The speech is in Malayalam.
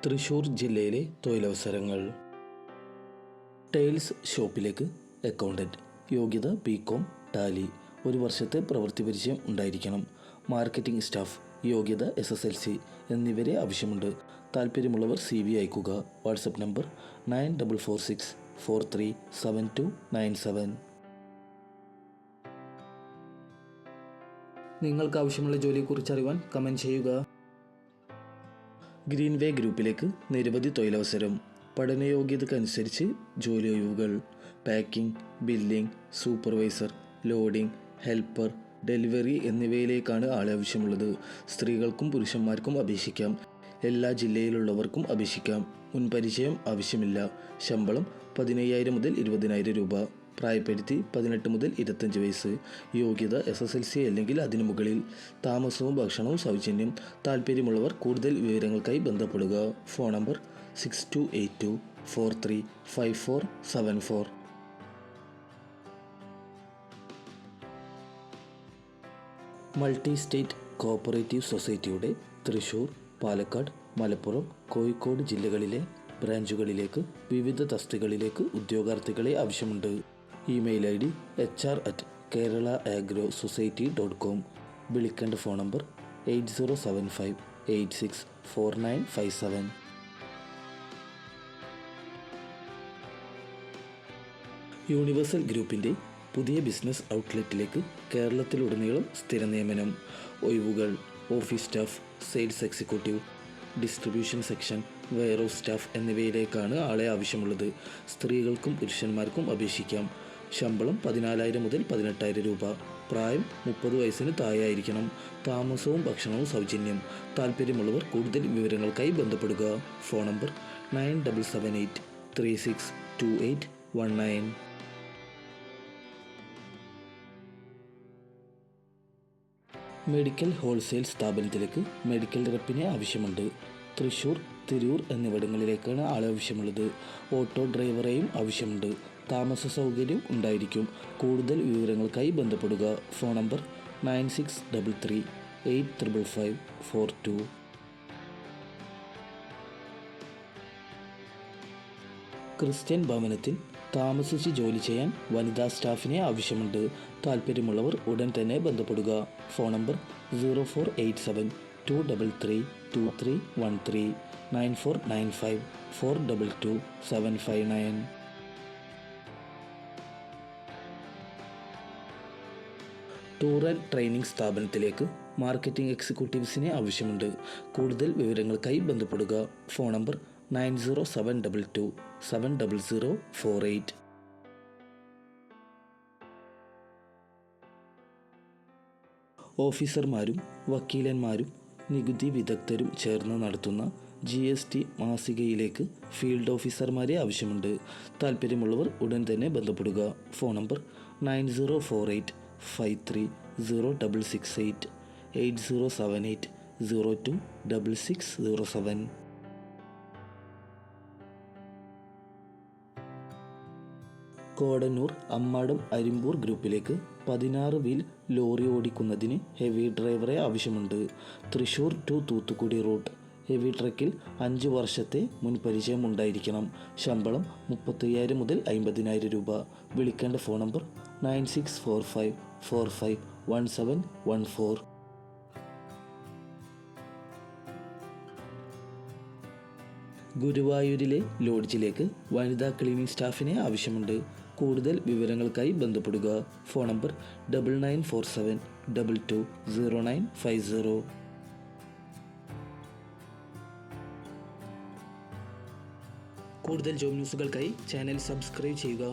തൃശ്ശൂർ ജില്ലയിലെ തൊഴിലവസരങ്ങൾ. ടൈൽസ് ഷോപ്പിലേക്ക് അക്കൗണ്ടൻറ്റ്, യോഗ്യത ബികോം, ടാലി, 1 വർഷത്തെ പ്രവൃത്തി പരിചയം ഉണ്ടായിരിക്കണം. മാർക്കറ്റിംഗ് സ്റ്റാഫ്, യോഗ്യത SSLC എന്നിവരെ ആവശ്യമുണ്ട്. താല്പര്യമുള്ളവർ CV അയക്കുക. WhatsApp number 9446437297. നിങ്ങൾക്ക് ആവശ്യമുള്ള ജോലിയെക്കുറിച്ച് അറിയുവാൻ കമൻറ്റ് ചെയ്യുക. ഗ്രീൻവേ ഗ്രൂപ്പിലേക്ക് നിരവധി തൊഴിലവസരം. പഠനയോഗ്യതക്കനുസരിച്ച് ജോലി ഒഴിവുകൾ. Packing, billing, supervisor, loading, helper, delivery എന്നിവയിലേക്കാണ് ആളെ ആവശ്യമുള്ളത്. സ്ത്രീകൾക്കും പുരുഷന്മാർക്കും അപേക്ഷിക്കാം. എല്ലാ ജില്ലയിലുള്ളവർക്കും അപേക്ഷിക്കാം. മുൻപരിചയം ആവശ്യമില്ല. ശമ്പളം 15,000 മുതൽ 20,000 രൂപ. പ്രായപരിധി 18 മുതൽ 25 വയസ്സ്. യോഗ്യത SSLC അല്ലെങ്കിൽ അതിനു മുകളിൽ. താമസവും ഭക്ഷണവും സൗജന്യം. താല്പര്യമുള്ളവർ കൂടുതൽ വിവരങ്ങൾക്കായി ബന്ധപ്പെടുക. Phone number 6282435474. Multi state cooperative സൊസൈറ്റിയുടെ തൃശ്ശൂർ, പാലക്കാട്, മലപ്പുറം, കോഴിക്കോട് ജില്ലകളിലെ ബ്രാഞ്ചുകളിലേക്ക് വിവിധ തസ്തികകളിലേക്ക് ഉദ്യോഗാർത്ഥികളെ ആവശ്യമുണ്ട്. Email ID hr@keralaagrosociety.com. വിളിക്കേണ്ട ഫോൺ നമ്പർ 8075864957. യൂണിവേഴ്സൽ ഗ്രൂപ്പിൻ്റെ പുതിയ ബിസിനസ് ഔട്ട്ലെറ്റിലേക്ക് കേരളത്തിലുടനീളം സ്ഥിര നിയമനം. ഒഴിവുകൾ: office staff, sales executive, distribution section, warehouse staff എന്നിവയിലേക്കാണ് ആളെ ആവശ്യമുള്ളത്. സ്ത്രീകൾക്കും പുരുഷന്മാർക്കും അപേക്ഷിക്കാം. ശമ്പളം 14,000 മുതൽ 18,000 രൂപ. പ്രായം 30 വയസ്സിന് താഴെയായിരിക്കണം. താമസവും ഭക്ഷണവും സൗജന്യം. താല്പര്യമുള്ളവർ കൂടുതൽ വിവരങ്ങൾക്കായി ബന്ധപ്പെടുക. Phone number 9778362819. മെഡിക്കൽ ഹോൾസെയിൽ സ്ഥാപനത്തിലേക്ക് മെഡിക്കൽ റെപ്പിനെ ആവശ്യമുണ്ട്. തൃശ്ശൂർ, തിരൂർ എന്നിവിടങ്ങളിലേക്കാണ് ആളെ ആവശ്യമുള്ളത്. ഓട്ടോ ഡ്രൈവറെയും ആവശ്യമുണ്ട്. താമസ സൗകര്യം ഉണ്ടായിരിക്കും. കൂടുതൽ വിവരങ്ങൾക്കായി ബന്ധപ്പെടുക. Phone number 9633855542. ക്രിസ്ത്യൻ ഭവനത്തിൽ താമസിച്ച് ജോലി ചെയ്യാൻ വനിതാ സ്റ്റാഫിനെ ആവശ്യമുണ്ട്. താല്പര്യമുള്ളവർ ഉടൻ തന്നെ ബന്ധപ്പെടുക. Phone number 0487233213 9495422759. Tour and training സ്ഥാപനത്തിലേക്ക് മാർക്കറ്റിംഗ് എക്സിക്യൂട്ടീവ്സിനെ ആവശ്യമുണ്ട്. കൂടുതൽ വിവരങ്ങൾക്കായി ബന്ധപ്പെടുക. Phone number 9072270048. ഓഫീസർമാരും വക്കീലന്മാരും നികുതി വിദഗ്ധരും ചേർന്ന് നടത്തുന്ന GST മാസികയിലേക്ക് ഫീൽഡ് ഓഫീസർമാരെ ആവശ്യമുണ്ട്. താല്പര്യമുള്ളവർ ഉടൻ തന്നെ ബന്ധപ്പെടുക. Phone number 9048530668 8078026607. കോടന്നൂർ അമ്മാടം അരിമ്പൂർ ഗ്രൂപ്പിലേക്ക് 16 വീൽ ലോറി ഓടിക്കുന്നതിന് ഹെവി ഡ്രൈവറെ ആവശ്യമുണ്ട്. Thrissur to Thoothukudi route. Heavy ട്രക്കിൽ 5 വർഷത്തെ മുൻപരിചയം ഉണ്ടായിരിക്കണം. ശമ്പളം 35,000 മുതൽ 50,000 രൂപ. വിളിക്കേണ്ട ഫോൺ നമ്പർ 9645451714. ഗുരുവായൂരിലെ ലോഡ്ജിലേക്ക് വനിതാ ക്ലീനിംഗ് സ്റ്റാഫിനെ ആവശ്യമുണ്ട്. കൂടുതൽ വിവരങ്ങൾക്കായി ബന്ധപ്പെടുക. Phone number 9947220950. കൂടുതൽ ജോബ് ന്യൂസുകൾക്കായി ചാനൽ സബ്സ്ക്രൈബ് ചെയ്യുക.